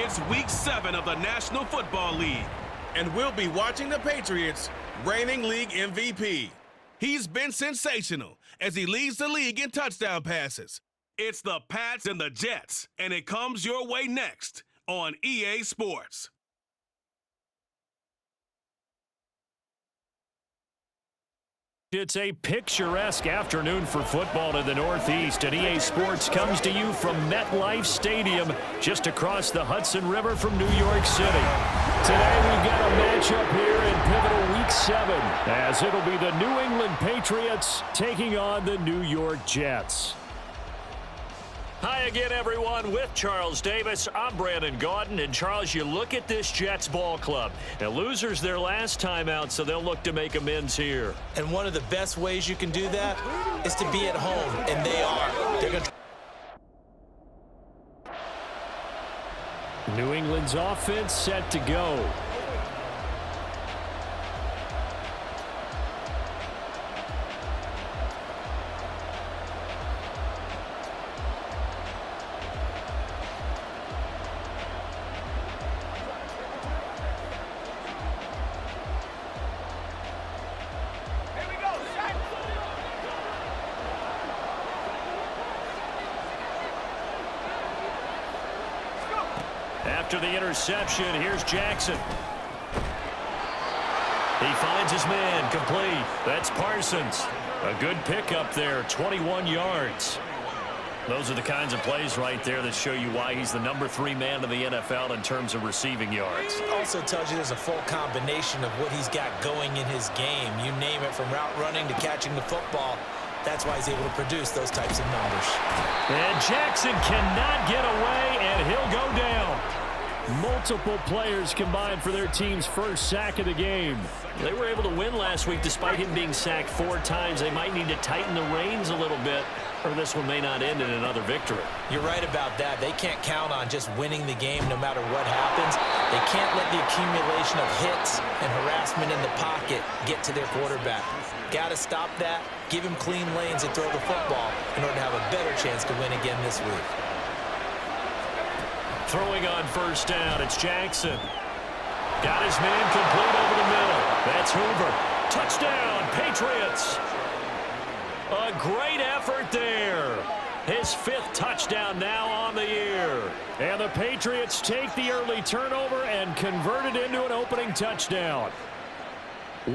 It's Week 7 of the National Football League, and we'll be watching the Patriots, reigning league MVP. He's been sensational as he leads the league in touchdown passes. It's the Pats and the Jets, and it comes your way next on EA Sports. It's a picturesque afternoon for football in the Northeast, and EA Sports comes to you from MetLife Stadium, just across the Hudson River from New York City. Today we've got a matchup here in pivotal Week 7, as it'll be the New England Patriots taking on the New York Jets. Hi again, everyone. With Charles Davis, I'm Brandon Gaudin. And, Charles, you look at this Jets ball club. Now, losers their last time out, so they'll look to make amends here. And one of the best ways you can do that is to be at home, and they are. They're going to... New England's offense set to go. After the interception, here's Jackson. He finds his man, complete. That's Parsons. A good pickup there, 21 yards. Those are the kinds of plays right there that show you why he's the number 3 man in the NFL in terms of receiving yards. Also tells you there's a full combination of what he's got going in his game. You name it, from route running to catching the football. That's why he's able to produce those types of numbers. And Jackson cannot get away, and he'll go down. Multiple players combined for their team's first sack of the game. They were able to win last week despite him being sacked 4 times. They might need to tighten the reins a little bit, or this one may not end in another victory. You're right about that. They can't count on just winning the game no matter what happens. They can't let the accumulation of hits and harassment in the pocket get to their quarterback. Got to stop that, give him clean lanes and throw the football in order to have a better chance to win again this week. Throwing on first down, it's Jackson. Got his man complete over the middle. That's Hoover. Touchdown, Patriots. A great effort there. His 5th touchdown now on the year. And the Patriots take the early turnover and convert it into an opening touchdown.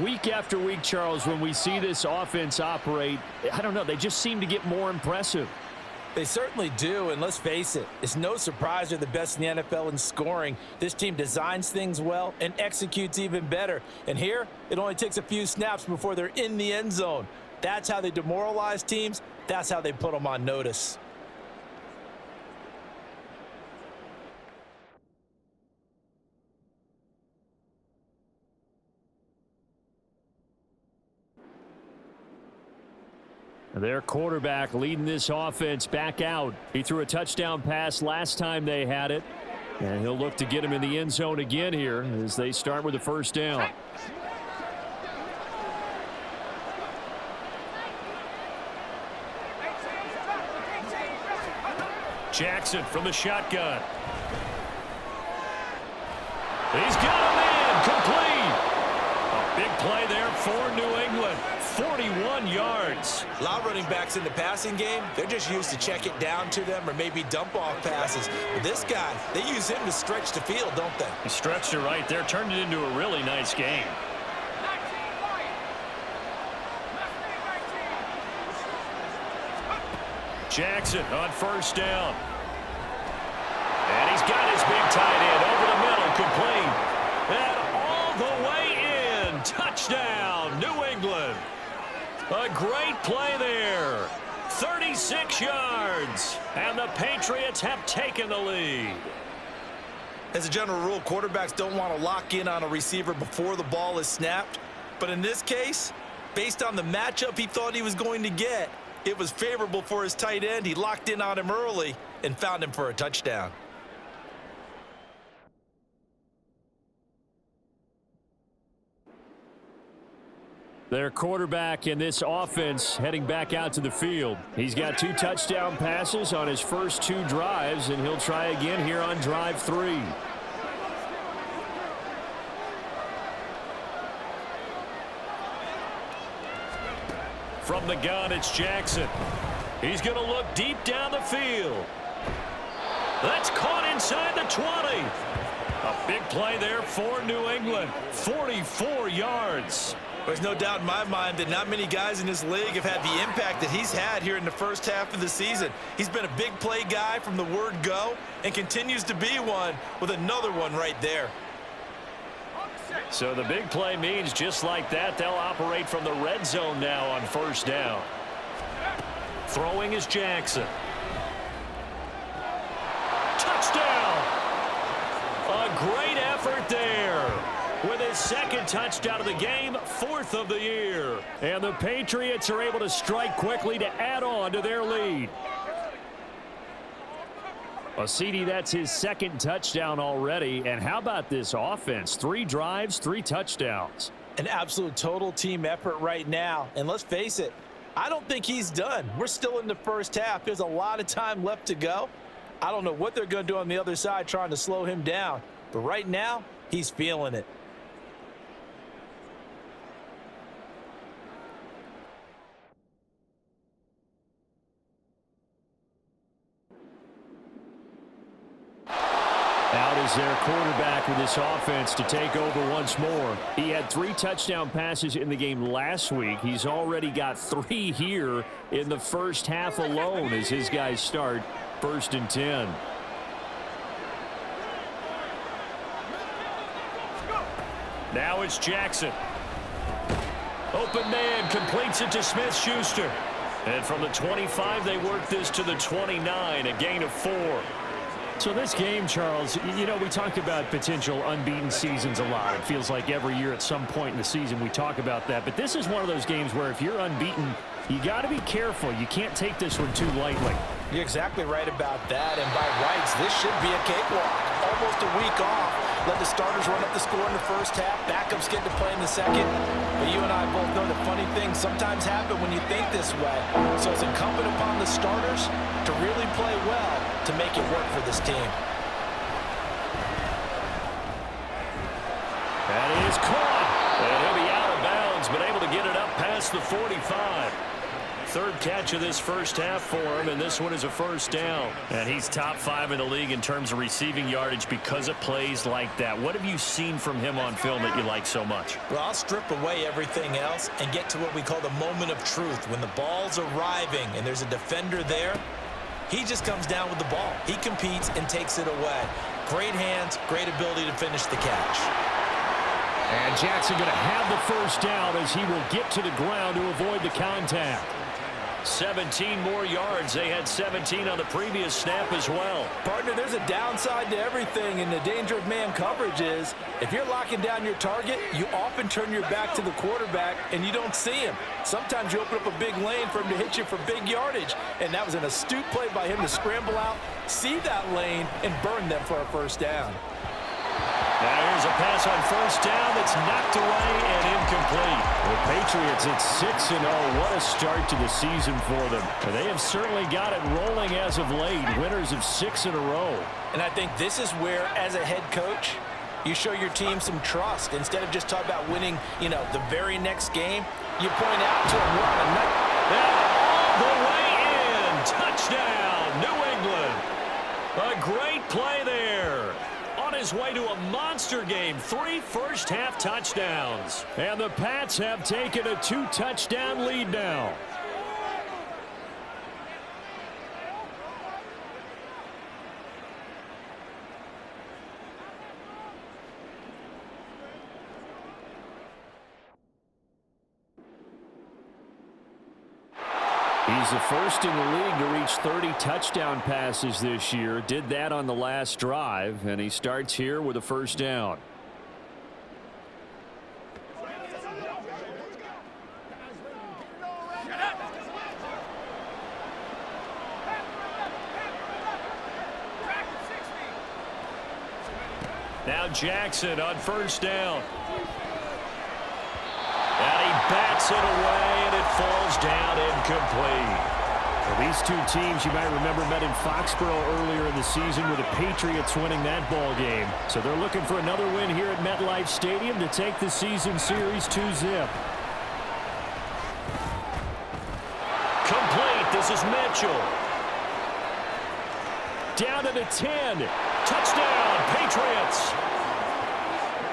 Week after week, Charles, when we see this offense operate, I don't know, they just seem to get more impressive. They certainly do, and let's face it, it's no surprise they're the best in the NFL in scoring. This team designs things well and executes even better. And here, it only takes a few snaps before they're in the end zone. That's how they demoralize teams. That's how they put them on notice. Their quarterback leading this offense back out. He threw a touchdown pass last time they had it. And he'll look to get him in the end zone again here as they start with the first down. Jackson from the shotgun. He's got a man complete. A big play there for New England. 41 yards. A lot of running backs in the passing game, they're just used to check it down to them or maybe dump off passes. But this guy, they use him to stretch the field, don't they? He stretched it right there, turned it into a really nice game. Jackson on first down. And he's got his big tight end over the middle, complete. And all the way in. Touchdown, New England. A great play there. 36 yards. And the Patriots have taken the lead. As a general rule, quarterbacks don't want to lock in on a receiver before the ball is snapped. But in this case, based on the matchup he thought he was going to get, it was favorable for his tight end. He locked in on him early and found him for a touchdown. Their quarterback in this offense heading back out to the field. He's got 2 touchdown passes on his first 2 drives, and he'll try again here on drive 3. From the gun, it's Jackson. He's going to look deep down the field. That's caught inside the 20. A big play there for New England. 44 yards. There's no doubt in my mind that not many guys in this league have had the impact that he's had here in the first half of the season. He's been a big play guy from the word go and continues to be one with another one right there. So the big play means just like that, they'll operate from the red zone now on first down. Throwing is Jackson. Touchdown! A great effort there. With his second touchdown of the game, 4th of the year. And the Patriots are able to strike quickly to add on to their lead. Well, CD, that's his 2nd touchdown already. And how about this offense? 3 drives, 3 touchdowns. An absolute total team effort right now. And let's face it, I don't think he's done. We're still in the first half. There's a lot of time left to go. I don't know what they're going to do on the other side trying to slow him down. But right now, he's feeling it. Out is their quarterback with this offense to take over once more. He had 3 touchdown passes in the game last week. He's already got 3 here in the first half alone as his guys start 1st and 10. Now it's Jackson. Open man completes it to Smith-Schuster. And from the 25, they work this to the 29, a gain of 4. So this game, Charles, you know, we talk about potential unbeaten seasons a lot. It feels like every year at some point in the season we talk about that. But this is one of those games where if you're unbeaten, you got to be careful. You can't take this one too lightly. You're exactly right about that. And by rights, this should be a cakewalk. Almost a week off. Let the starters run up the score in the first half. Backups get to play in the second. But you and I both know that funny things sometimes happen when you think this way. So it's incumbent upon the starters to really play well to make it work for this team. That is caught. And he'll be out of bounds, but able to get it up past the 45. 3rd catch of this first half for him, and this one is a first down. And he's top 5 in the league in terms of receiving yardage because of plays like that. What have you seen from him on film that you like so much? Well, I'll strip away everything else and get to what we call the moment of truth. When the ball's arriving and there's a defender there, he just comes down with the ball. He competes and takes it away. Great hands, great ability to finish the catch. And Jackson going to have the first down as he will get to the ground to avoid the contact. 17 more yards. They had 17 on the previous snap as well. Partner, there's a downside to everything, and the danger of man coverage is if you're locking down your target, you often turn your back to the quarterback and you don't see him. Sometimes you open up a big lane for him to hit you for big yardage, and that was an astute play by him to scramble out, see that lane, and burn them for a first down. Now here's a pass on first down that's knocked away and incomplete. The Patriots at 6-0. What a start to the season for them. They have certainly got it rolling as of late. Winners of 6 in a row. And I think this is where, as a head coach, you show your team some trust. Instead of just talking about winning, you know, the very next game, you point out to them, we're on a night. All the way in. Touchdown, New England. A great play there. On his way to a monster game, 3 first-half touchdowns. And the Pats have taken a 2-touchdown lead now. He's the first in the league to reach 30 touchdown passes this year. Did that on the last drive, and he starts here with a first down. Now Jackson on first down. And he bats Bats it away, and it falls down incomplete. Well, these two teams, you might remember, met in Foxborough earlier in the season with the Patriots winning that ball game. So they're looking for another win here at MetLife Stadium to take the season series 2-zip. Complete. This is Mitchell. Down to the 10. Touchdown, Patriots.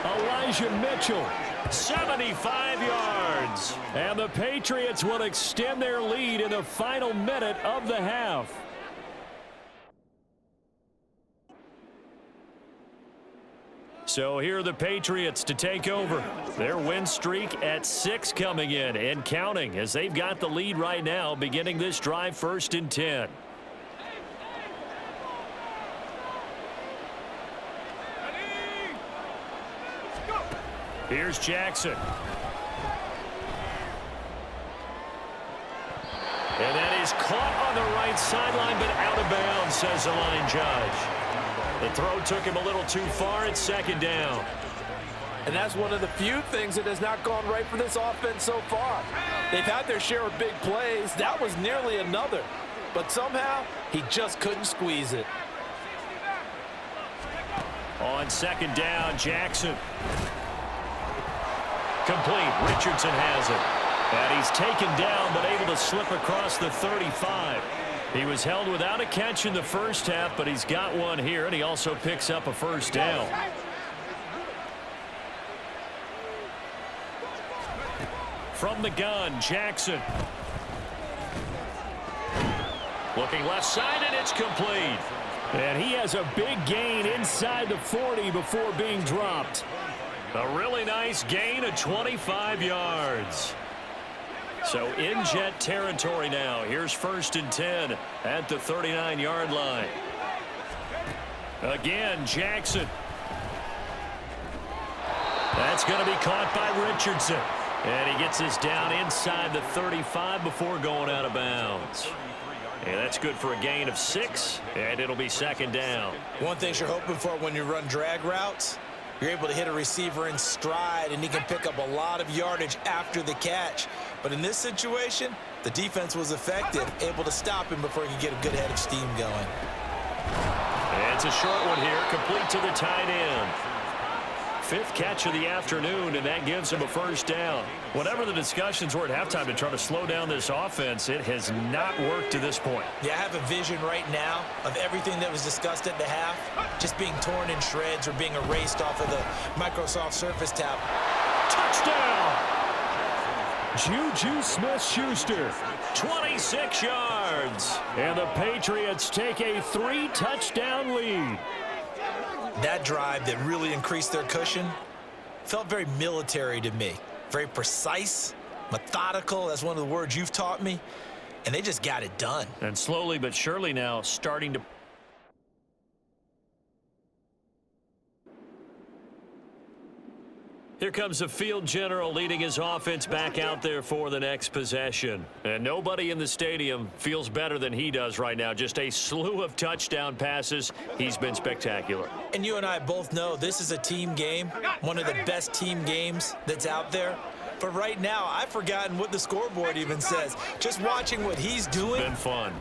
Elijah Mitchell, 75 yards. And the Patriots will extend their lead in the final minute of the half. So here are the Patriots to take over. Their win streak at 6 coming in and counting as they've got the lead right now beginning this drive 1st and 10. Here's Jackson. And that is caught on the right sideline, but out of bounds, says the line judge. The throw took him a little too far. It's 2nd down. And that's one of the few things that has not gone right for this offense so far. They've had their share of big plays. That was nearly another. But somehow, he just couldn't squeeze it. On 2nd down, Jackson. Complete. Richardson has it. And he's taken down, but able to slip across the 35. He was held without a catch in the first half, but he's got one here, and he also picks up a 1st down. From the gun, Jackson. Looking left side, and it's complete. And he has a big gain inside the 40 before being dropped. A really nice gain of 25 yards. So in jet territory now. Here's 1st and 10 at the 39-yard line. Again, Jackson. That's going to be caught by Richardson. And he gets this down inside the 35 before going out of bounds. And that's good for a gain of 6, and it'll be 2nd down. One thing you're hoping for when you run drag routes, you're able to hit a receiver in stride, and he can pick up a lot of yardage after the catch. But in this situation, the defense was effective, able to stop him before he could get a good head of steam going. And it's a short one here, complete to the tight end. 5th catch of the afternoon, and that gives him a 1st down. Whatever the discussions were at halftime to try to slow down this offense, it has not worked to this point. Yeah, I have a vision right now of everything that was discussed at the half just being torn in shreds or being erased off of the Microsoft Surface tab. Touchdown! Juju Smith-Schuster. 26 yards. And the Patriots take a 3-touchdown lead. That drive that really increased their cushion felt very military to me. Very precise, methodical. That's one of the words you've taught me. And they just got it done. And slowly but surely now starting to... Here comes the field general leading his offense back out there for the next possession. And nobody in the stadium feels better than he does right now. Just a slew of touchdown passes. He's been spectacular. And you and I both know this is a team game, one of the best team games that's out there. But right now, I've forgotten what the scoreboard even says. Just watching what he's doing. Been fun.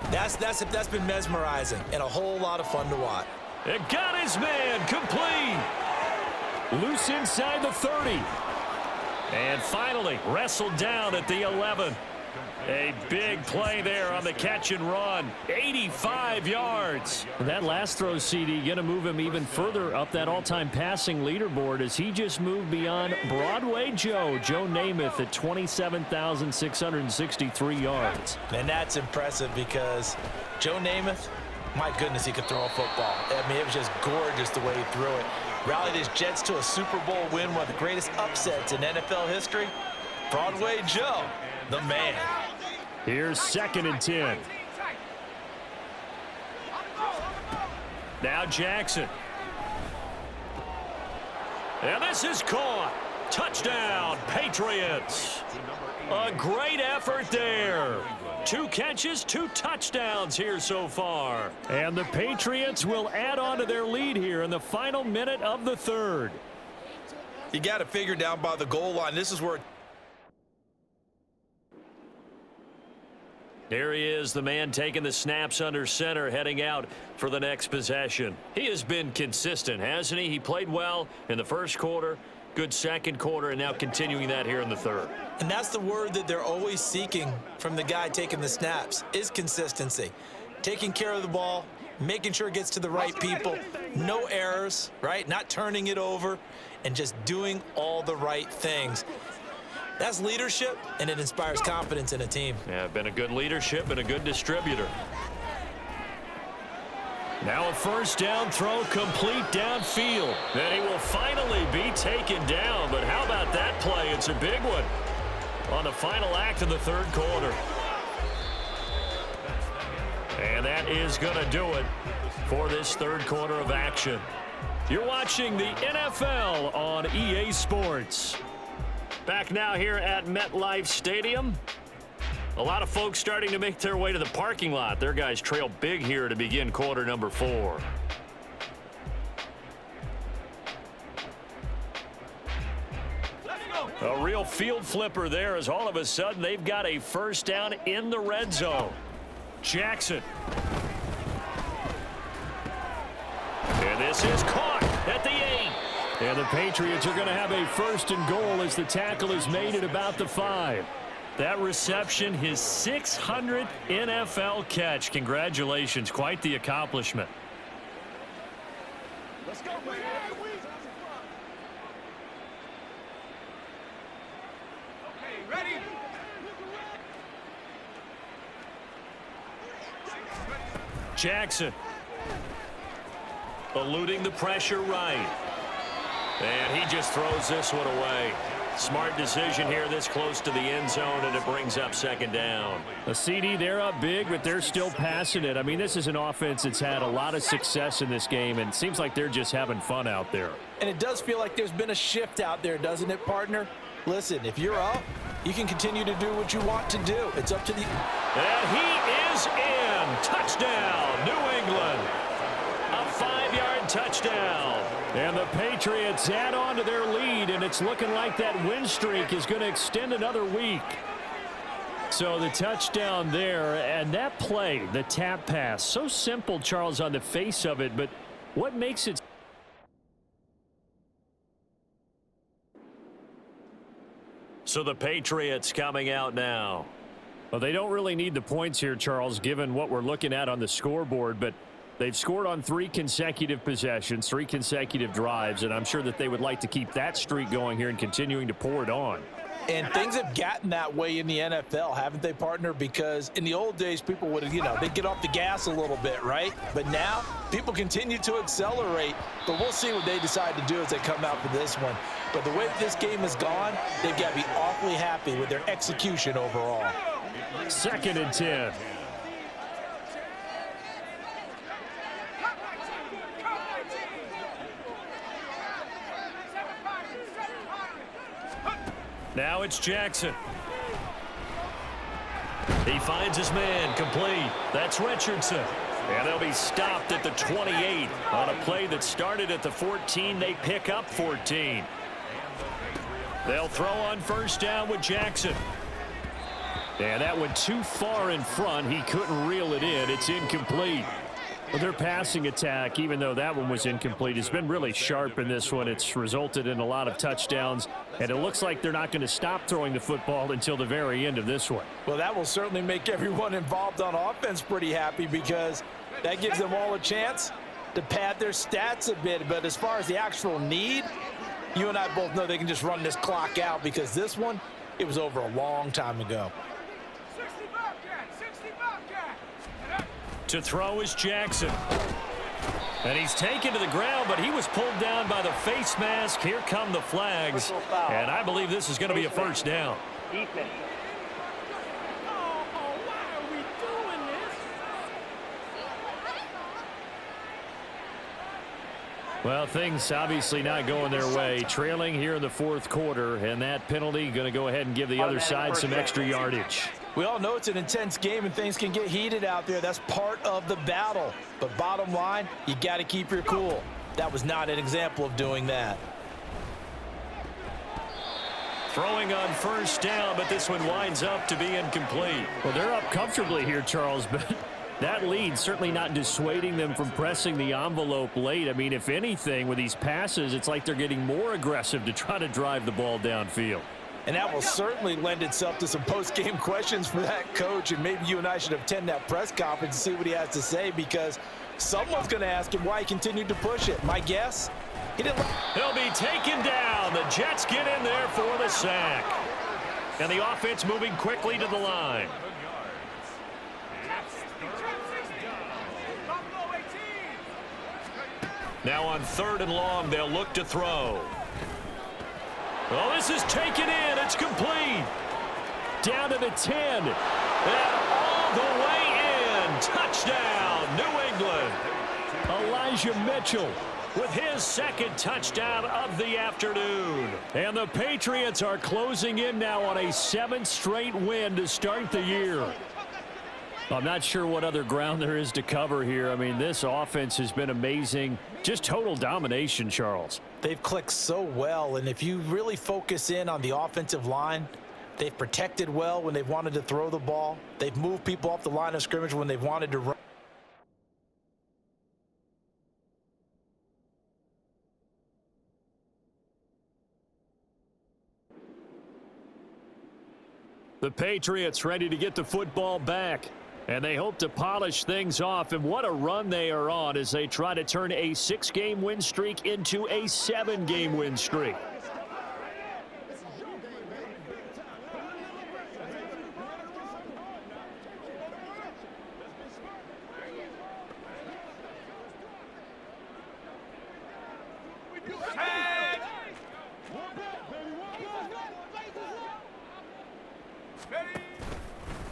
That's been mesmerizing and a whole lot of fun to watch. It got his man complete. Loose inside the 30. And finally wrestled down at the 11. A big play there on the catch and run. 85 yards. That last throw, CD, going to move him even further up that all-time passing leaderboard as he just moved beyond Broadway Joe Namath at 27,663 yards. And that's impressive because Joe Namath, my goodness, he could throw a football. I mean, it was just gorgeous the way he threw it. Rallied his Jets to a Super Bowl win, one of the greatest upsets in NFL history. Broadway Joe, the man. Here's 2nd and 10. Now Jackson. And this is caught. Touchdown, Patriots. A great effort there. 2 catches, 2 touchdowns here so far. And the Patriots will add on to their lead here in the final minute of the 3rd. You got to figure down by the goal line. This is where Here he is, the man taking the snaps under center, heading out for the next possession. He has been consistent, hasn't he? He played well in the first quarter, good second quarter, and now continuing that here in the third. And that's the word that they're always seeking from the guy taking the snaps, is consistency. Taking care of the ball, making sure it gets to the right people, no errors, right? Not turning it over, and just doing all the right things. That's leadership, and it inspires confidence in a team. Yeah, been a good leadership and a good distributor. Now a first down throw complete downfield. And he will finally be taken down. But how about that play? It's a big one on the final act of the third quarter. And that is going to do it for this third quarter of action. You're watching the NFL on EA Sports. Back now here at MetLife Stadium. A lot of folks starting to make their way to the parking lot. Their guys trail big here to begin quarter number 4. A real field flipper there as all of a sudden they've got a first down in the red zone. Jackson. And this is caught at the 8. And the Patriots are going to have a first and goal as the tackle is made at about the 5. That reception, his 600th NFL catch. Congratulations. Quite the accomplishment. Let's go, man. Okay, ready? Jackson. Eluding the pressure right. And he just throws this one away. Smart decision here this close to the end zone, and it brings up second down. A CD, they're up big, but they're still passing it. I mean, this is an offense that's had a lot of success in this game, and it seems like they're just having fun out there. And it does feel like there's been a shift out there, doesn't it, partner? Listen, if you're up, you can continue to do what you want to do. It's up to the... And he is in. Touchdown, New England. A 5-yard touchdown. And the Patriots add on to their lead, and it's looking like that win streak is going to extend another week. So the touchdown there, and that play, the tap pass, so simple, Charles, on the face of it, but what makes it... So the Patriots coming out now. Well, they don't really need the points here, Charles, given what we're looking at on the scoreboard, but they've scored on 3 consecutive possessions, 3 consecutive drives, and I'm sure that they would like to keep that streak going here and continuing to pour it on. And things have gotten that way in the NFL, haven't they, partner? Because in the old days, people would, they'd get off the gas a little bit, right? But now, people continue to accelerate. But we'll see what they decide to do as they come out for this one. But the way that this game has gone, they've got to be awfully happy with their execution overall. 2nd and 10. Now it's Jackson. He finds his man, complete. That's Richardson. And they'll be stopped at the 28 on a play that started at the 14. They pick up 14. They'll throw on first down with Jackson. And that went too far in front. He couldn't reel it in. It's incomplete. Well, their passing attack, even though that one was incomplete, has been really sharp in this one. It's resulted in a lot of touchdowns, and it looks like they're not going to stop throwing the football until the very end of this one. Well, that will certainly make everyone involved on offense pretty happy because that gives them all a chance to pad their stats a bit. But as far as the actual need, you and I both know they can just run this clock out because this one, it was over a long time ago. To throw is Jackson. And he's taken to the ground, but he was pulled down by the face mask. Here come the flags. And I believe this is going to be a first down. Well, things obviously not going their way. Trailing here in the 4th quarter, and that penalty going to go ahead and give the other side some extra yardage. We all know it's an intense game and things can get heated out there. That's part of the battle. But bottom line, you got to keep your cool. That was not an example of doing that. Throwing on first down, but this one winds up to be incomplete. Well, they're up comfortably here, Charles, but that lead certainly not dissuading them from pressing the envelope late. I mean, if anything, with these passes, it's like they're getting more aggressive to try to drive the ball downfield. And that will certainly lend itself to some post-game questions for that coach, and maybe you and I should attend that press conference and see what he has to say, because someone's going to ask him why he continued to push it. My guess? He'll be taken down. The Jets get in there for the sack. And the offense moving quickly to the line. Now on 3rd and long, they'll look to throw. Well, this is taken in. It's complete. Down to the 10. And all the way in. Touchdown, New England. Elijah Mitchell with his 2nd touchdown of the afternoon. And the Patriots are closing in now on a 7th straight win to start the year. I'm not sure what other ground there is to cover here. I mean, this offense has been amazing. Just total domination, Charles. They've clicked so well, and if you really focus in on the offensive line, they've protected well when they've wanted to throw the ball. They've moved people off the line of scrimmage when they've wanted to run. The Patriots ready to get the football back, and they hope to polish things off. And what a run they are on as they try to turn a 6-game win streak into a 7-game win streak.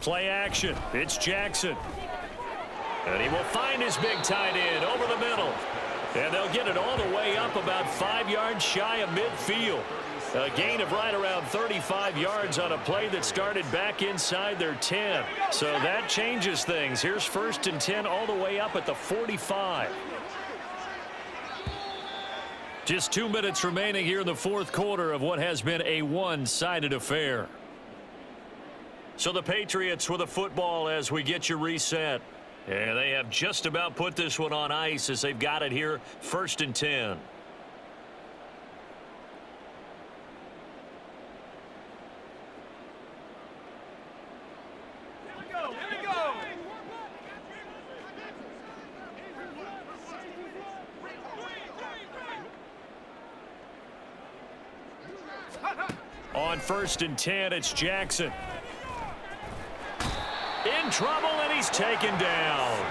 Play action. It's Jackson. And he will find his big tight end over the middle. And they'll get it all the way up about 5 yards shy of midfield. A gain of right around 35 yards on a play that started back inside their 10. So that changes things. Here's 1st and 10 all the way up at the 45. Just 2 minutes remaining here in the 4th quarter of what has been a one-sided affair. So the Patriots with a football as we get you reset. And they have just about put this one on ice as they've got it here, 1st and 10. On 1st and 10, it's Jackson. In trouble, and he's taken down.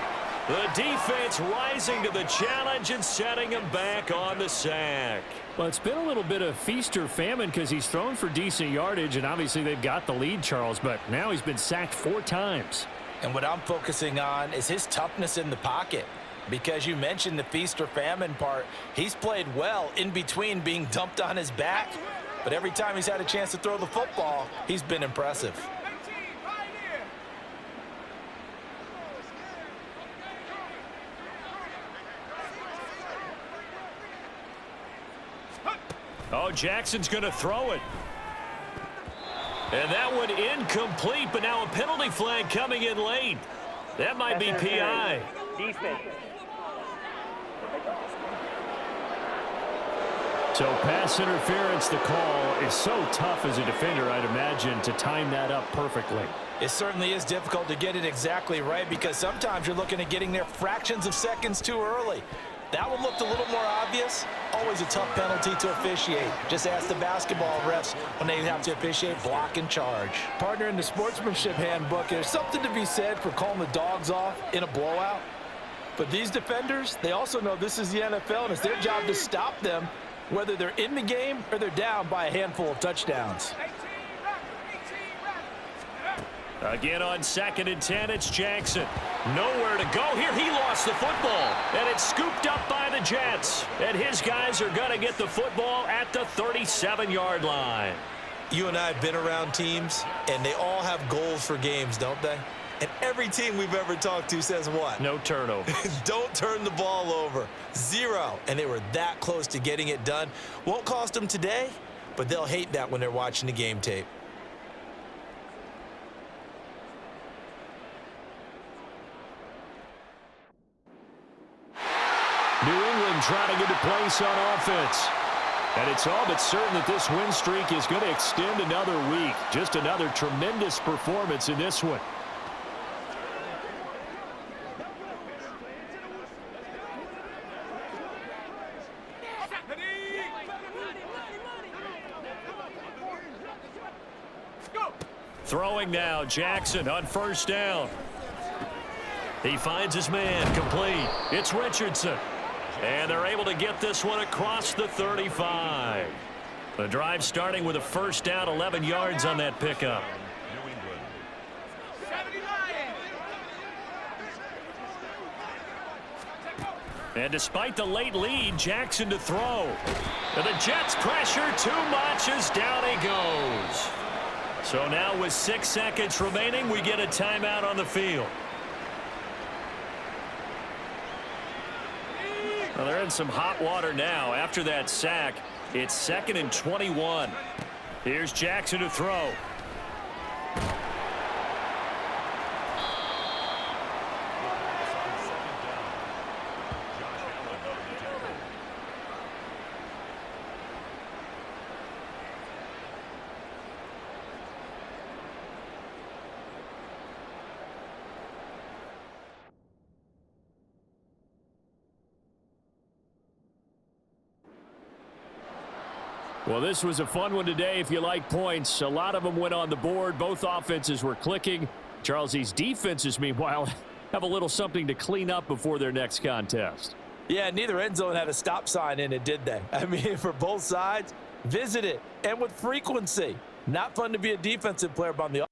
The defense rising to the challenge and setting him back on the sack. Well, it's been a little bit of feast or famine because he's thrown for decent yardage, and obviously they've got the lead, Charles, but now he's been sacked 4 times. And what I'm focusing on is his toughness in the pocket, because you mentioned the feast or famine part. He's played well in between being dumped on his back, but every time he's had a chance to throw the football, he's been impressive. Oh, Jackson's going to throw it. And that one incomplete, but now a penalty flag coming in late. That might be PI. So pass interference, the call is so tough as a defender, I'd imagine, to time that up perfectly. It certainly is difficult to get it exactly right, because sometimes you're looking at getting there fractions of seconds too early. That one looked a little more obvious. Always a tough penalty to officiate. Just ask the basketball refs when they have to officiate block and charge. Partner, in the sportsmanship handbook, there's something to be said for calling the dogs off in a blowout. But these defenders, they also know this is the NFL, and it's their job to stop them, whether they're in the game or they're down by a handful of touchdowns. Again on 2nd and 10, it's Jackson. Nowhere to go here. He lost the football, and it's scooped up by the Jets. And his guys are going to get the football at the 37-yard line. You and I have been around teams, and they all have goals for games, don't they? And every team we've ever talked to says what? No turnovers. Don't turn the ball over. 0. And they were that close to getting it done. Won't cost them today, but but they'll hate that when they're watching the game tape. New England trying to get a place on offense. And it's all but certain that this win streak is going to extend another week. Just another tremendous performance in this one. Throwing now, Jackson on first down. He finds his man, complete. It's Richardson. And they're able to get this one across the 35. The drive starting with a first down, 11 yards on that pickup. And despite the late lead, Jackson to throw. And the Jets pressure too much as down he goes. So now with 6 seconds remaining, we get a timeout on the field. Well, they're in some hot water now. After that sack, it's 2nd and 21. Here's Jackson to throw. Well, this was a fun one today if you like points. A lot of them went on the board. Both offenses were clicking. Charles, these defenses, meanwhile, have a little something to clean up before their next contest. Yeah, neither end zone had a stop sign in it, did they? I mean, for both sides, visit it, and with frequency. Not fun to be a defensive player, but on the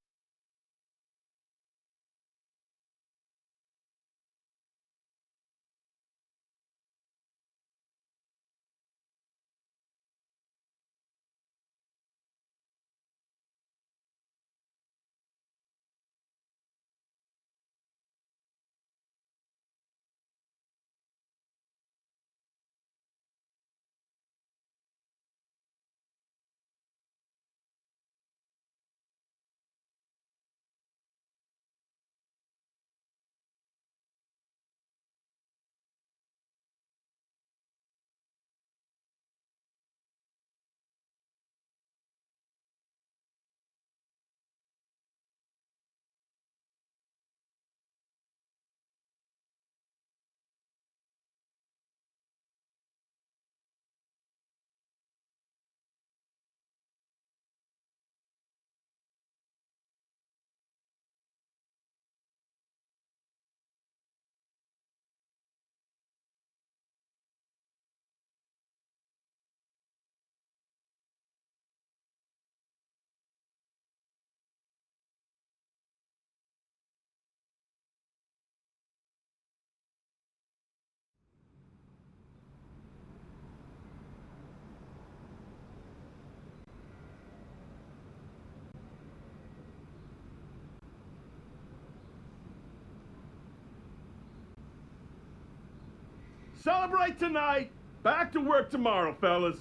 Celebrate tonight. Back to work tomorrow, fellas.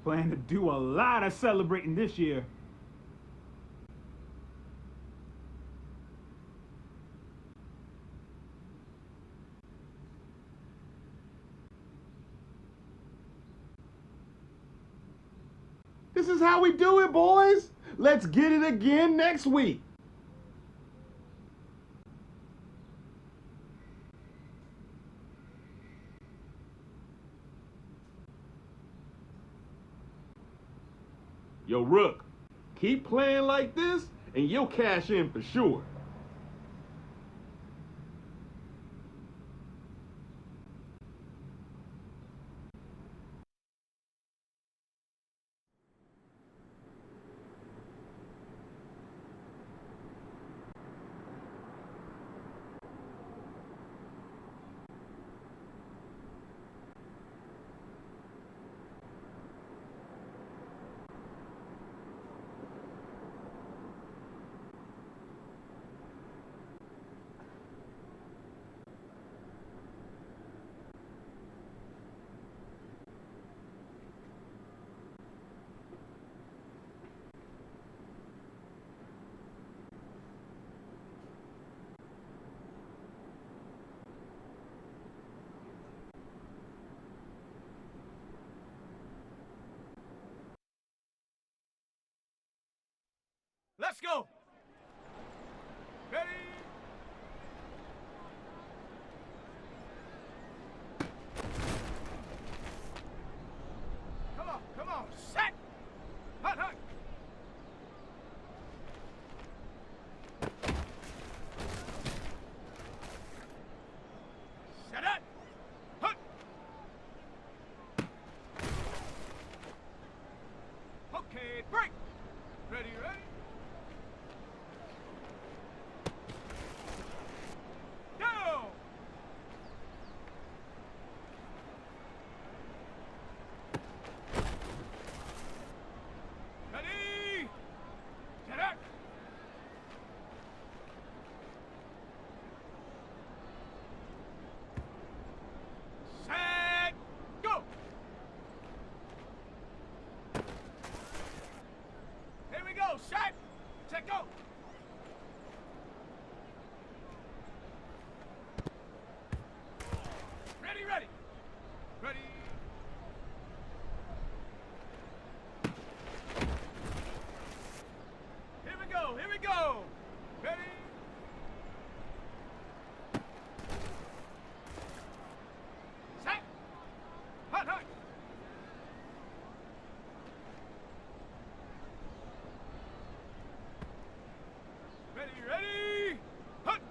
Plan to do a lot of celebrating this year. This is how we do it, boys. Let's get it again next week. Yo, Rook, keep playing like this and you'll cash in for sure. Let's go. Ready? Come on, set. Hut, hut. Set up. Hut. Okay, break. Ready, ready. Go. Ready. Set up. Set. Go. Here we go. Set. Set. Go. Ready, ready. Ready. Here we go. Here we go. Ready. Set. Hut, hut. Ready, ready. Hut.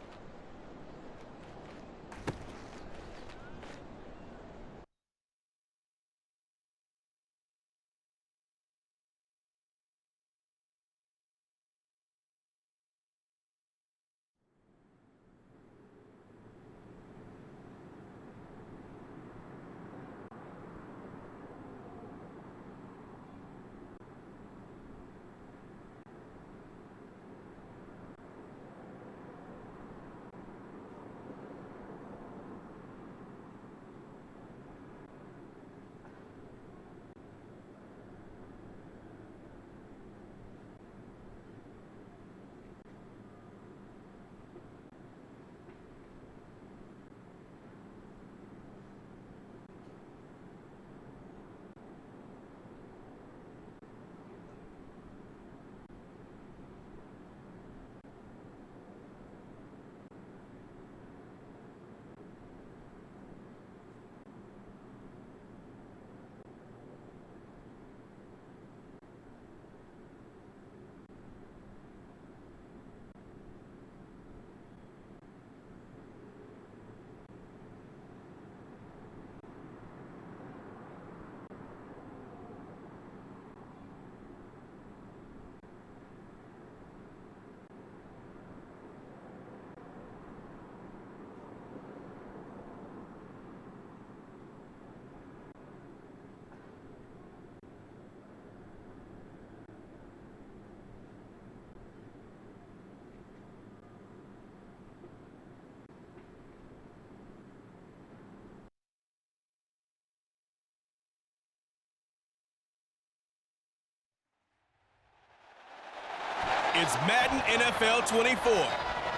It's Madden NFL 24,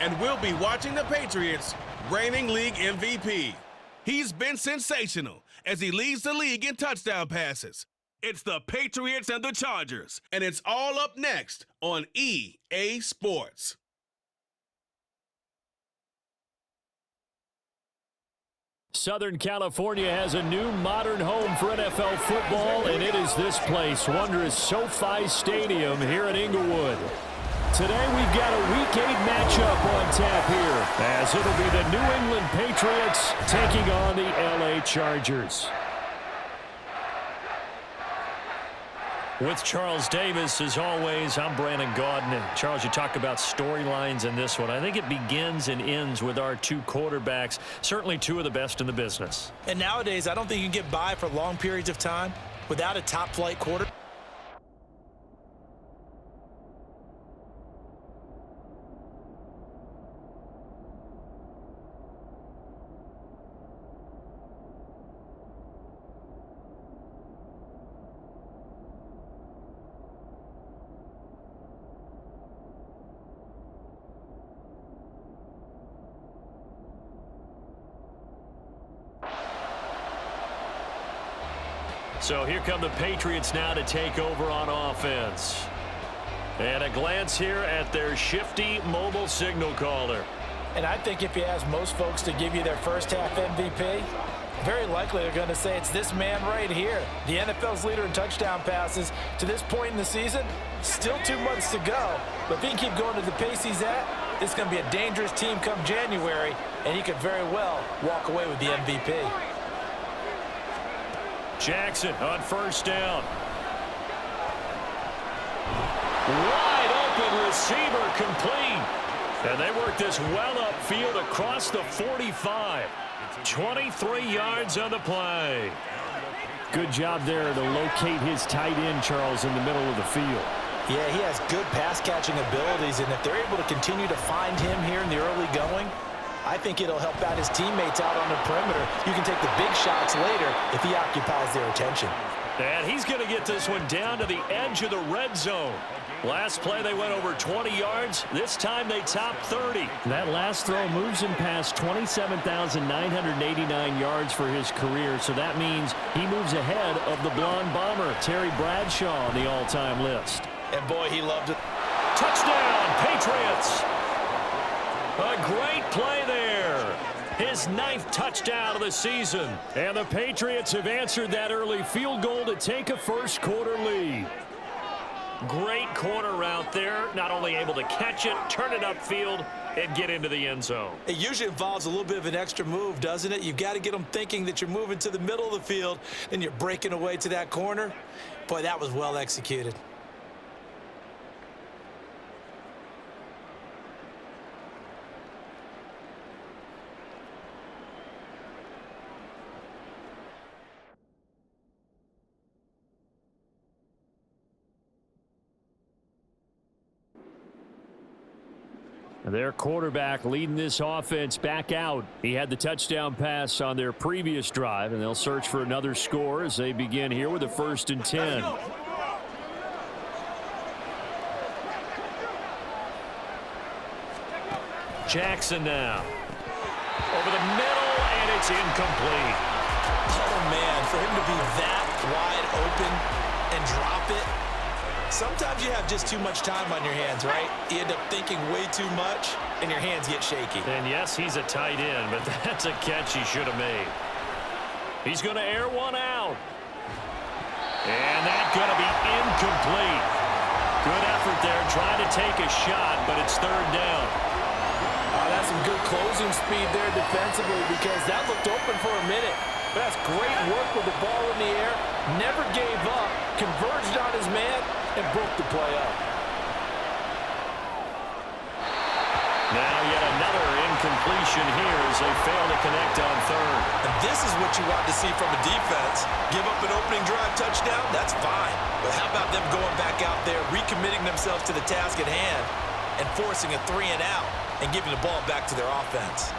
and we'll be watching the Patriots, reigning league MVP. He's been sensational as he leads the league in touchdown passes. It's the Patriots and the Chargers, and it's all up next on EA Sports. Southern California has a new modern home for NFL football, and it is this place, wondrous SoFi Stadium here in Inglewood. Today we've got a Week 8 matchup on tap here, as it'll be the New England Patriots taking on the LA Chargers. With Charles Davis, as always, I'm Brandon Gaudin. Charles, you talk about storylines in this one. I think it begins and ends with our two quarterbacks, certainly two of the best in the business. And nowadays, I don't think you can get by for long periods of time without a top-flight quarterback. So here come the Patriots now to take over on offense. And a glance here at their shifty mobile signal caller. And I think if you ask most folks to give you their first half MVP, very likely they're going to say it's this man right here. The NFL's leader in touchdown passes to this point in the season. Still 2 months to go. But if he can keep going to the pace he's at, this is going to be a dangerous team come January, and he could very well walk away with the MVP. Jackson on first down. Wide open receiver complete. And they work this well upfield across the 45. 23 yards on the play. Good job there to locate his tight end, Charles, in the middle of the field. Yeah, he has good pass-catching abilities, and if they're able to continue to find him here in the early going, I think it'll help out his teammates out on the perimeter. You can take the big shots later if he occupies their attention. And he's going to get this one down to the edge of the red zone. Last play, they went over 20 yards. This time, they topped 30. That last throw moves him past 27,989 yards for his career, so that means he moves ahead of the blonde bomber, Terry Bradshaw, on the all-time list. And, boy, he loved it. Touchdown, Patriots! A great play there. His 9th touchdown of the season. And the Patriots have answered that early field goal to take a first-quarter lead. Great corner route there. Not only able to catch it, turn it upfield, and get into the end zone. It usually involves a little bit of an extra move, doesn't it? You've got to get them thinking that you're moving to the middle of the field, and you're breaking away to that corner. Boy, that was well executed. Their quarterback leading this offense back out. He had the touchdown pass on their previous drive, and they'll search for another score as they begin here with a 1st and 10. Jackson now. Over the middle, and it's incomplete. Oh, man, for him to be that wide open and drop it. Sometimes you have just too much time on your hands, right? You end up thinking way too much, and your hands get shaky. And yes, he's a tight end, but that's a catch he should have made. He's going to air one out. And that's going to be incomplete. Good effort there, trying to take a shot, but it's 3rd down. That's some good closing speed there defensively, because that looked open for a minute. But that's great work with the ball in the air. Never gave up, converged on his man, and broke the play up. Now yet another incompletion here as they fail to connect on 3rd. And this is what you want to see from a defense. Give up an opening drive touchdown, that's fine. But how about them going back out there, recommitting themselves to the task at hand, and forcing a 3 and out, and giving the ball back to their offense.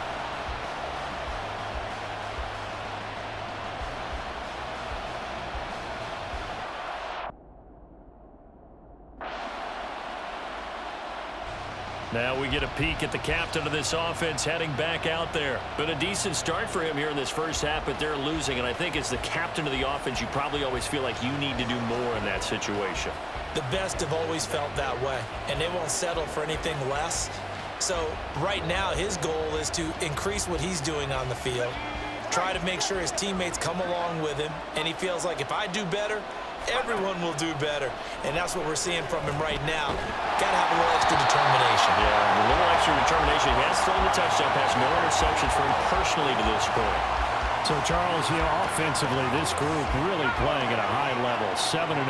Now we get a peek at the captain of this offense heading back out there. Been a decent start for him here in this first half, but they're losing. And I think as the captain of the offense, you probably always feel like you need to do more in that situation. The best have always felt that way, and they won't settle for anything less. So right now his goal is to increase what he's doing on the field, try to make sure his teammates come along with him, and he feels like if I do better, everyone will do better. And that's what we're seeing from him right now. Got to have a little extra determination. Yeah, a little extra determination. He has thrown the touchdown pass. No interceptions for him personally to this point. So, Charles, offensively, this group really playing at a high level, 7-0.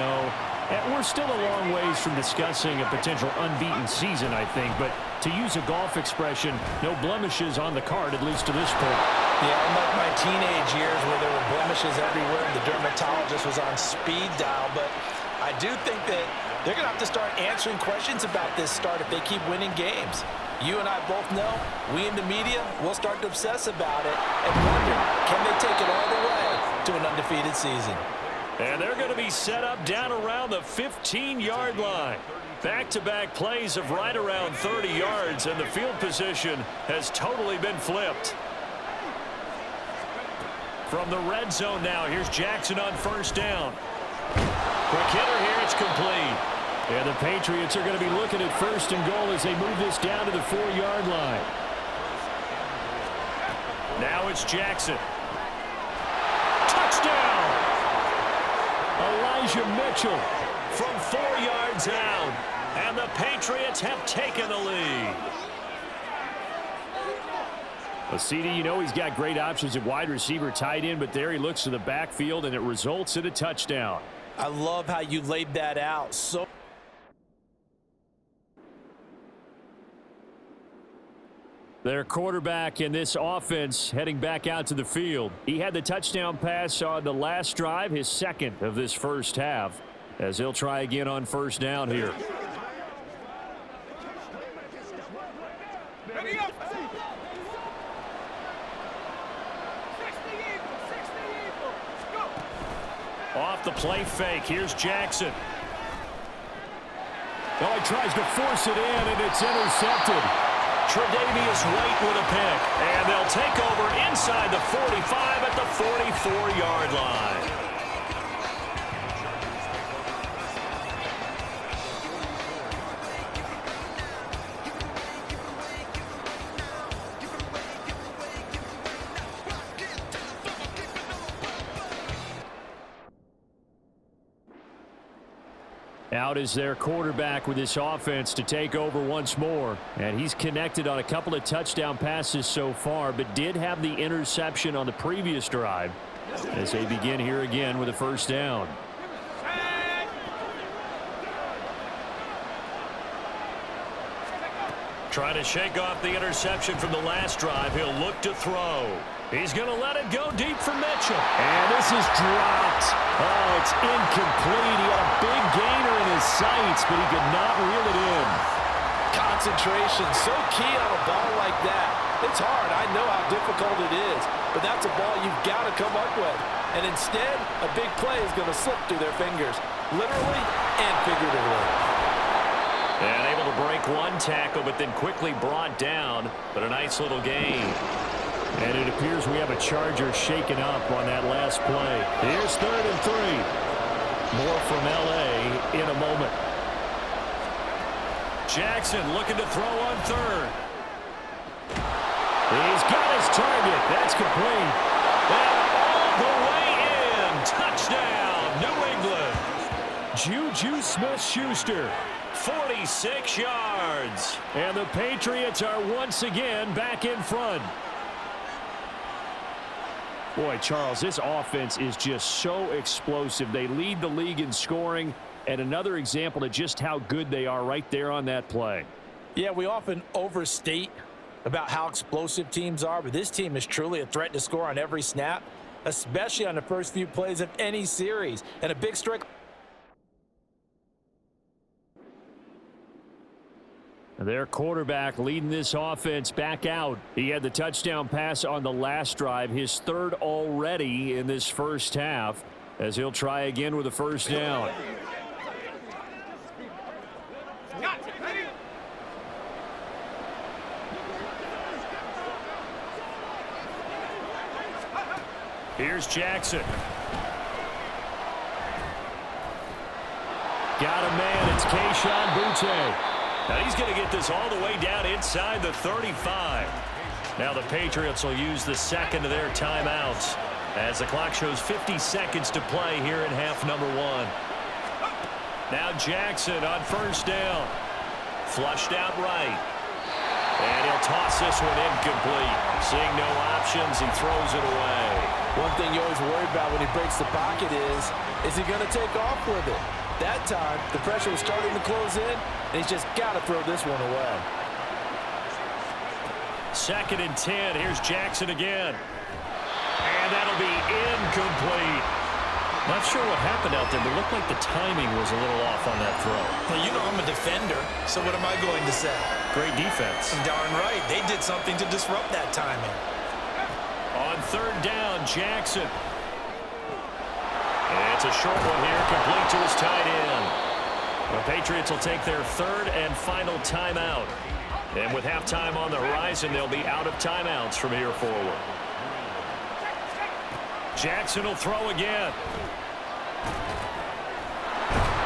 And we're still a long ways from discussing a potential unbeaten season, I think. But to use a golf expression, no blemishes on the card, at least to this point. Yeah, unlike my teenage years where there were blemishes everywhere and the dermatologist was on speed dial. But I do think that they're going to have to start answering questions about this start if they keep winning games. You and I both know, we in the media will start to obsess about it and wonder, can they take it all the way to an undefeated season? And they're going to be set up down around the 15-yard line. Back-to-back plays of right around 30 yards, and the field position has totally been flipped. From the red zone now, here's Jackson on first down. Quick hitter here, it's complete. And the Patriots are going to be looking at 1st and goal as they move this down to the 4-yard line. Now it's Jackson. Touchdown! Elijah Mitchell from 4 yards out. And the Patriots have taken the lead. Well, CD, you know he's got great options at wide receiver, tight end, but there he looks to the backfield, and it results in a touchdown. I love how you laid that out. So their quarterback in this offense heading back out to the field. He had the touchdown pass on the last drive, his second of this first half, as he'll try again on 1st down here. Ready up. 60 Eagles. Go. Off the play fake. Here's Jackson. Oh, he tries to force it in, and it's intercepted. Tre'Davious White with a pick. And they'll take over inside the 45 at the 44-yard line. Out is their quarterback with this offense to take over once more. And he's connected on a couple of touchdown passes so far, but did have the interception on the previous drive as they begin here again with a 1st down. Trying to shake off the interception from the last drive. He'll look to throw. He's going to let it go deep for Mitchell. And this is dropped. Oh, it's incomplete. He had a big gainer in his sights, but he could not reel it in. concentration, so key on a ball like that. It's hard. I know how difficult it is, but that's a ball you've got to come up with. And instead, a big play is going to slip through their fingers, literally and figuratively. And able to break one tackle, but then quickly brought down, but a nice little gain. And it appears we have a Charger shaken up on that last play. Here's 3rd and 3. More from L.A. in a moment. Jackson looking to throw on 3rd. He's got his target. That's complete. And all the way in. Touchdown, New England. Juju Smith-Schuster. 46 yards. And the Patriots are once again back in front. Boy, Charles, this offense is just so explosive. They lead the league in scoring, and another example of just how good they are right there on that play. Yeah, we often overstate about how explosive teams are, but this team is truly a threat to score on every snap, especially on the first few plays of any series. And a big strike. Their quarterback leading this offense back out. He had the touchdown pass on the last drive, his 3rd already in this first half, as he'll try again with a 1st down. Here's Jackson. Got a man. It's Kayshon Boutte. Now he's going to get this all the way down inside the 35. Now the Patriots will use the second of their timeouts as the clock shows 50 seconds to play here in half number 1. Now Jackson on 1st down. Flushed out right. And he'll toss this one incomplete. Seeing no options, he throws it away. One thing you always worry about when he breaks the pocket is he going to take off with it? That time, the pressure was starting to close in, and he's just got to throw this one away. 2nd and 10. Here's Jackson again. And that'll be incomplete. Not sure what happened out there, but it looked like the timing was a little off on that throw. Well, you know I'm a defender, so what am I going to say? Great defense. Darn right. They did something to disrupt that timing. On 3rd down, Jackson. And it's a short one here, complete to his tight end. The Patriots will take their 3rd and final timeout. And with halftime on the horizon, they'll be out of timeouts from here forward. Jackson will throw again.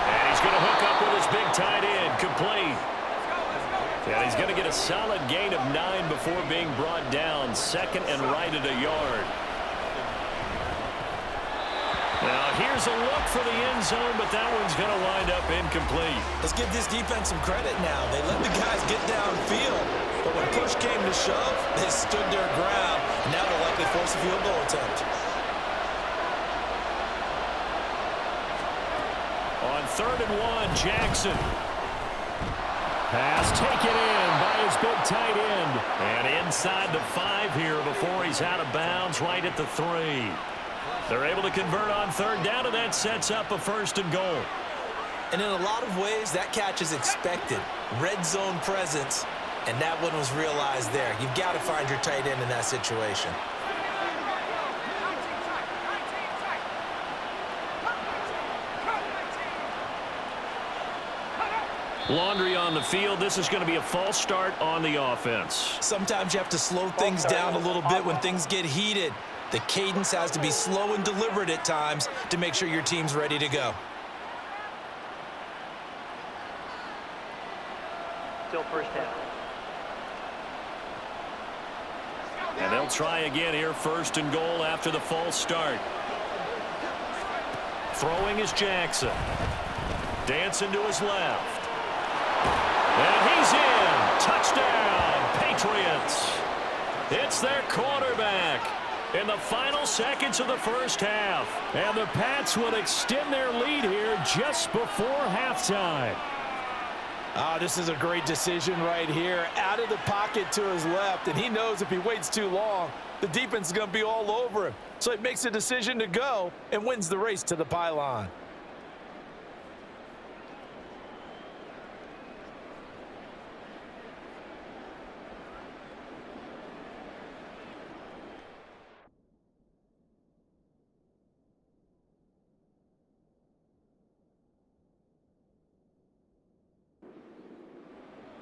And he's going to hook up with his big tight end, complete. And he's going to get a solid gain of 9 before being brought down. Second and right at a yard. Now here's a look for the end zone, but that one's going to wind up incomplete. Let's give this defense some credit now. They let the guys get downfield, but when push came to shove, they stood their ground. Now they'll likely force a field goal attempt. On 3rd and 1, Jackson. Pass taken in by his big tight end. And inside the 5 here before he's out of bounds right at the 3. They're able to convert on 3rd down, and that sets up a 1st and goal. And in a lot of ways, that catch is expected. Red zone presence, and that one was realized there. You've got to find your tight end in that situation. Laundry on the field. This is going to be a false start on the offense. Sometimes you have to slow things down a little bit when things get heated. The cadence has to be slow and deliberate at times to make sure your team's ready to go. Still first down. And they'll try again here, 1st and goal after the false start. Throwing is Jackson. Dancing to his left. And he's in. Touchdown, Patriots. It's their quarterback in the final seconds of the 1st half. And the Pats will extend their lead here just before halftime. This is a great decision right here. Out of the pocket to his left, and he knows if he waits too long, the defense is going to be all over him. So he makes a decision to go and wins the race to the pylon.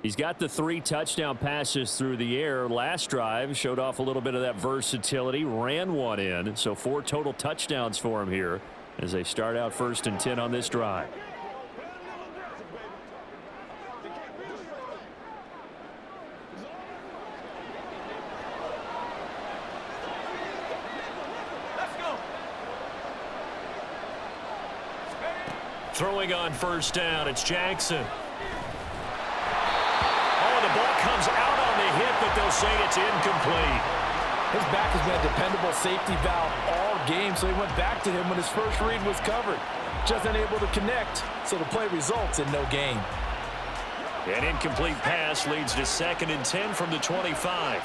He's got the 3 touchdown passes through the air. Last drive showed off a little bit of that versatility, ran one in. So 4 total touchdowns for him here as they start out 1st and 10 on this drive. Throwing on 1st down, it's Jackson. The ball comes out on the hit, but they'll say it's incomplete. His back has been a dependable safety valve all game, so he went back to him when his first read was covered. Just unable to connect, so the play results in no gain. An incomplete pass leads to 2nd and 10 from the 25.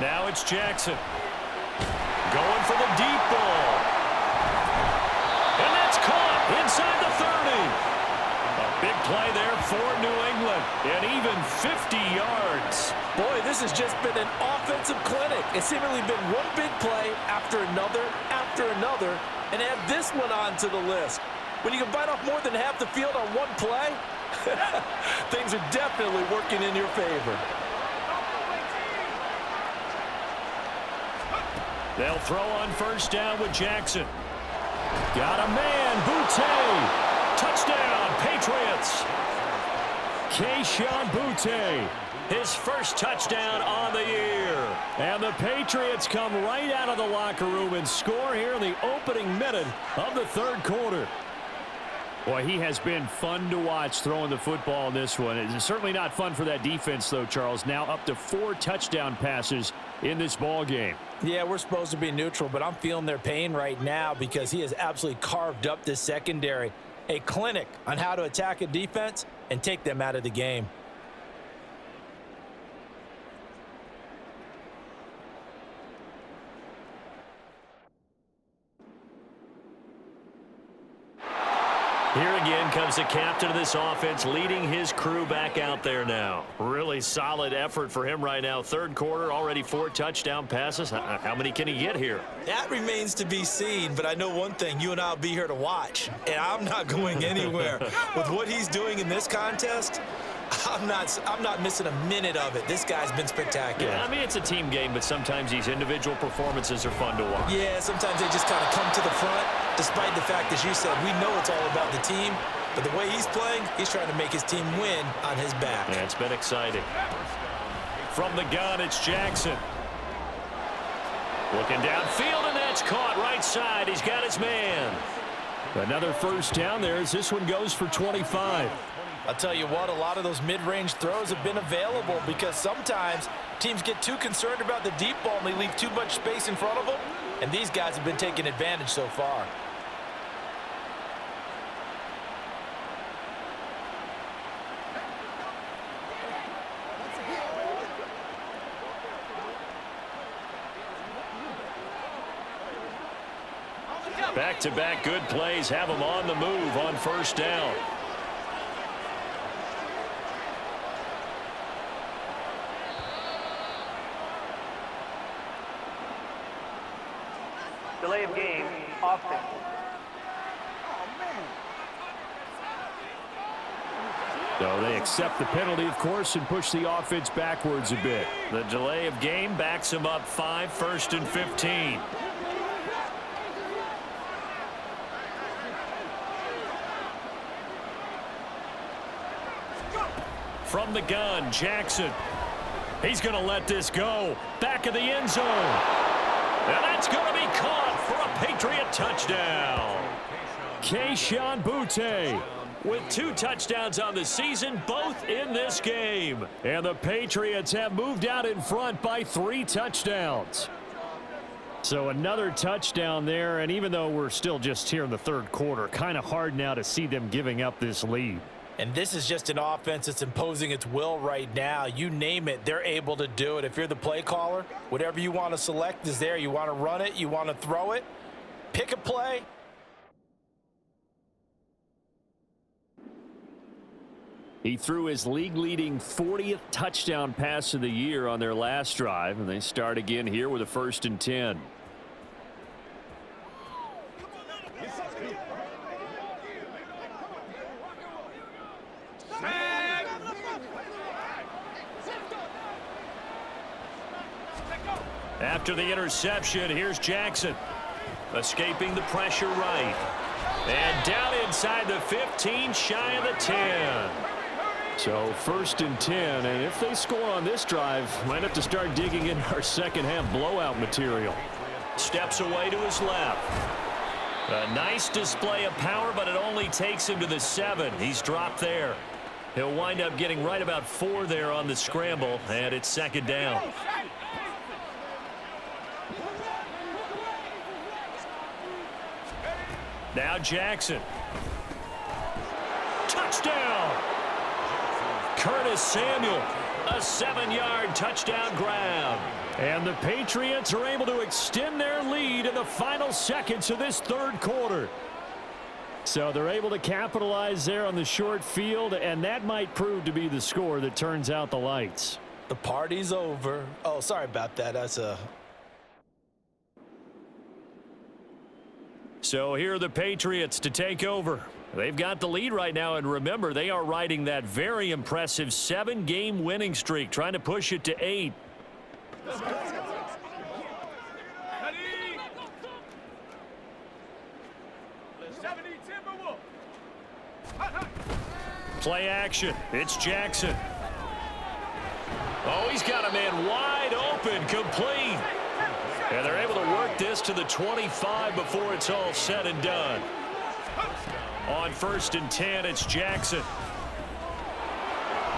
Now it's Jackson. Going for the deep ball. And that's caught inside the 30. A big play there for New England. And even 50 yards. Boy, this has just been an offensive clinic. It's seemingly been one big play after another, and add this one on to the list. When you can bite off more than half the field on one play, things are definitely working in your favor. They'll throw on 1st down with Jackson. Got a man, Boutte. Touchdown, Patriots. Keyshawn Boutte, his 1st touchdown on the year. And the Patriots come right out of the locker room and score here in the opening minute of the 3rd quarter. Boy, he has been fun to watch throwing the football in this one. It's certainly not fun for that defense, though, Charles. Now up to 4 touchdown passes in this ball game. Yeah, we're supposed to be neutral, but I'm feeling their pain right now because he has absolutely carved up this secondary. A clinic on how to attack a defense and take them out of the game. Here again comes the captain of this offense, leading his crew back out there now. Really solid effort for him right now. Third quarter, already 4 touchdown passes. How many can he get here? That remains to be seen, but I know one thing. You and I will be here to watch, and I'm not going anywhere. With what he's doing in this contest, I'm not missing a minute of it. This guy's been spectacular. Yeah, I mean, it's a team game, but sometimes these individual performances are fun to watch. Yeah, sometimes they just kind of come to the front, despite the fact, as you said, we know it's all about the team. But the way he's playing, he's trying to make his team win on his back. Yeah, it's been exciting. From the gun, it's Jackson. Looking downfield, and that's caught right side. He's got his man. Another first down there as this one goes for 25. I'll tell you what, a lot of those mid-range throws have been available because sometimes teams get too concerned about the deep ball and they leave too much space in front of them, and these guys have been taking advantage so far. Back-to-back good plays have them on the move on first down. Delay of game, offense. So they accept the penalty, of course, and push the offense backwards a bit. The delay of game backs him up 5, 1st and 15. From the gun, Jackson. He's going to let this go. Back of the end zone. And that's going to be caught for a Patriot touchdown. Keyshawn Butte With 2 touchdowns on the season, both in this game. And the Patriots have moved out in front by 3 touchdowns. So another touchdown there, and even though we're still just here in the third quarter, kind of hard now to see them giving up this lead. And this is just an offense that's imposing its will right now. You name it, they're able to do it. If you're the play caller, whatever you want to select is there. You want to run it, you want to throw it, pick a play. He threw his league-leading 40th touchdown pass of the year on their last drive, and they start again here with a 1st and 10. After the interception, here's Jackson. Escaping the pressure right. And down inside the 15, shy of the 10. So 1st and 10, and if they score on this drive, might have to start digging in our second half blowout material. Steps away to his left. A nice display of power, but it only takes him to the 7. He's dropped there. He'll wind up getting right about 4 there on the scramble, and it's 2nd down. Now Jackson. Touchdown! Curtis Samuel, a 7-yard touchdown grab. And the Patriots are able to extend their lead in the final seconds of this third quarter. So they're able to capitalize there on the short field, and that might prove to be the score that turns out the lights. The party's over. Oh, sorry about that. That's a... So here are the Patriots to take over. They've got the lead right now, and remember, they are riding that very impressive 7-game winning streak, trying to push it to 8. Play action. It's Jackson. Oh, he's got a man wide open, complete. And they're able to work this to the 25 before it's all said and done. On 1st and 10, it's Jackson.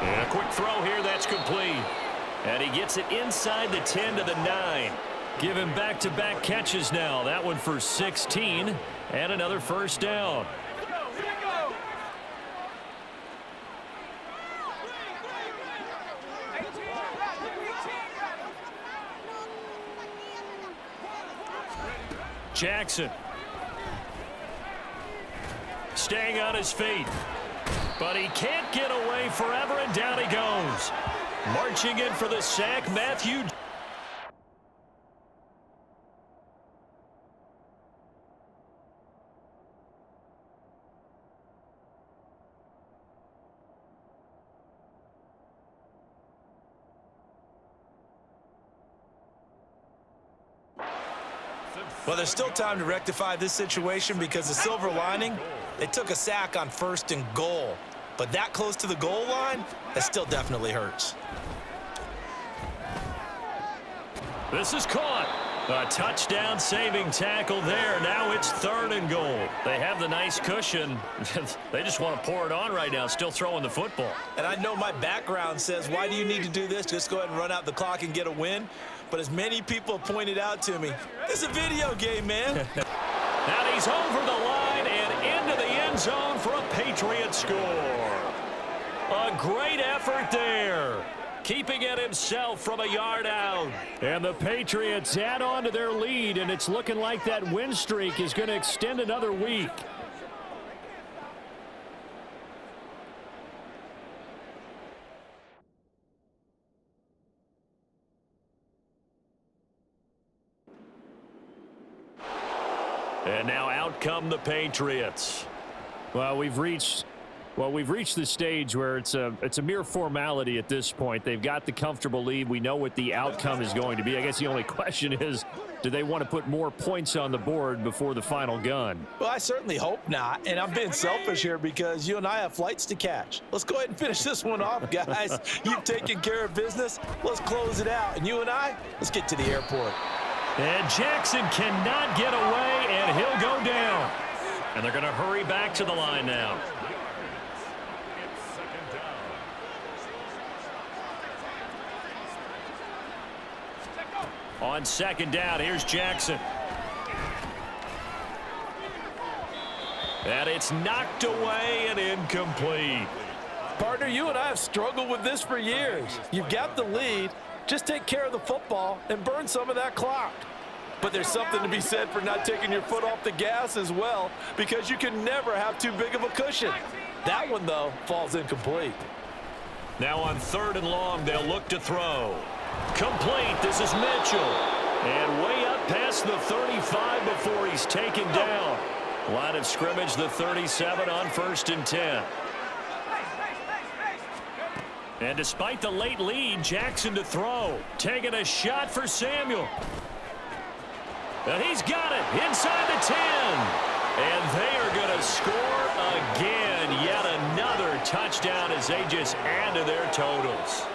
And a quick throw here, that's complete. And he gets it inside the 10 to the 9. Give him back-to-back catches now. That one for 16 and another 1st down. Jackson. staying on his feet. But he can't get away forever, and down he goes. Marching in for the sack, Matthew. Well, there's still time to rectify this situation because the silver lining, they took a sack on 1st and goal. But that close to the goal line, that still definitely hurts. This is caught. A touchdown saving tackle there. Now it's 3rd and goal. They have the nice cushion. They just want to pour it on right now, still throwing the football. And I know my background says, why do you need to do this? Just go ahead and run out the clock and get a win. But as many people have pointed out to me, it's a video game, man. And he's over the line and into the end zone for a Patriot score. A great effort there, keeping it himself from a yard out. And the Patriots add on to their lead, and it's looking like that win streak is going to extend another week. And now out come the Patriots. Well, we've reached the stage where it's a mere formality at this point. They've got the comfortable lead. We know what the outcome is going to be. I guess the only question is, do they want to put more points on the board before the final gun? Well, I certainly hope not. And I'm being selfish here because you and I have flights to catch. Let's go ahead and finish this one off, guys. You've taken care of business. Let's close it out. And you and I, let's get to the airport. And Jackson cannot get away, and he'll go down. And they're going to hurry back to the line now. On 2nd down, here's Jackson. And it's knocked away and incomplete. Partner, you and I have struggled with this for years. You've got the lead. Just take care of the football and burn some of that clock. But there's something to be said for not taking your foot off the gas as well, because you can never have too big of a cushion. That one, though, falls incomplete. Now on 3rd and long, they'll look to throw. Complete. This is Mitchell. And way up past the 35 before he's taken down. Line of scrimmage, the 37 on 1st and 10. And despite the late lead, Jackson to throw. Taking a shot for Samuel. And he's got it inside the 10. And they are going to score again. Yet another touchdown as they just add to their totals.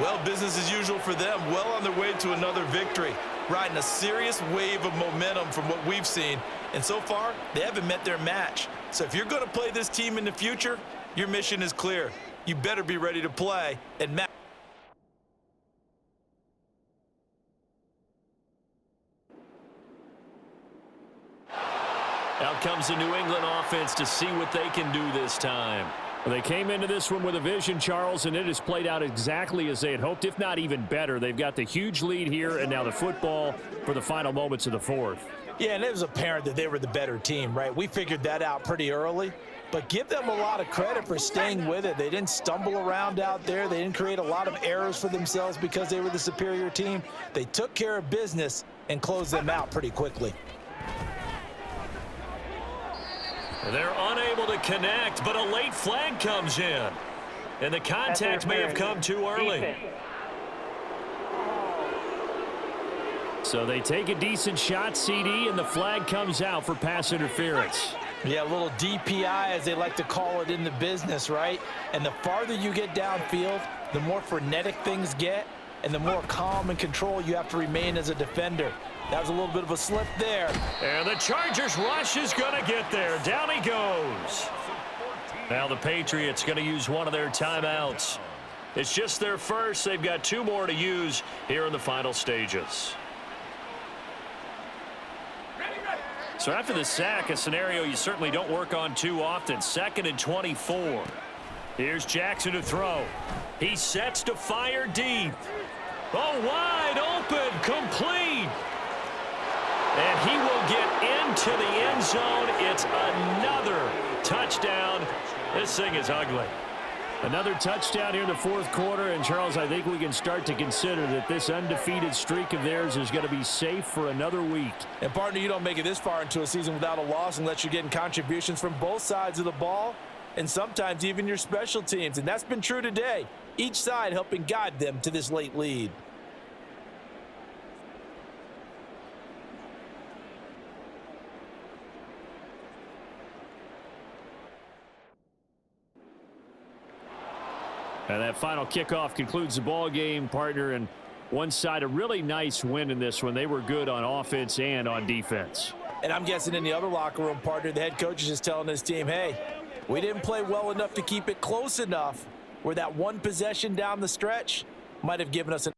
Well, business as usual for them. Well on their way to another victory. Riding a serious wave of momentum from what we've seen. And so far, they haven't met their match. So if you're going to play this team in the future, your mission is clear. You better be ready to play and match. Out comes the New England offense to see what they can do this time. Well, they came into this one with a vision, Charles, and it has played out exactly as they had hoped, if not even better. They've got the huge lead here, and now the football for the final moments of the 4th. Yeah, and it was apparent that they were the better team, right? We figured that out pretty early. But give them a lot of credit for staying with it. They didn't stumble around out there. They didn't create a lot of errors for themselves because they were the superior team. They took care of business and closed them out pretty quickly. They're unable to connect, but a late flag comes in. And the contact may have come too early. So they take a decent shot, CD, and the flag comes out for pass interference. Yeah, a little DPI, as they like to call it in the business, right? And the farther you get downfield, the more frenetic things get, and the more calm and control you have to remain as a defender. That was a little bit of a slip there. And the Chargers rush is going to get there. Down he goes. Now the Patriots going to use one of their timeouts. It's just their first. They've got 2 more to use here in the final stages. So after the sack, a scenario you certainly don't work on too often. 2nd and 24. Here's Jackson to throw. He sets to fire deep. Oh, wide open, complete. And he will get into the end zone. It's another touchdown. This thing is ugly. Another touchdown here in the fourth quarter. And, Charles, I think we can start to consider that this undefeated streak of theirs is going to be safe for another week. And, partner, you don't make it this far into a season without a loss unless you're getting contributions from both sides of the ball and sometimes even your special teams. And that's been true today. Each side helping guide them to this late lead. And that final kickoff concludes the ball game, partner. And one side, a really nice win in this one. They were good on offense and on defense. And I'm guessing in the other locker room, partner, the head coach is just telling his team, hey, we didn't play well enough to keep it close enough where that one possession down the stretch might have given us an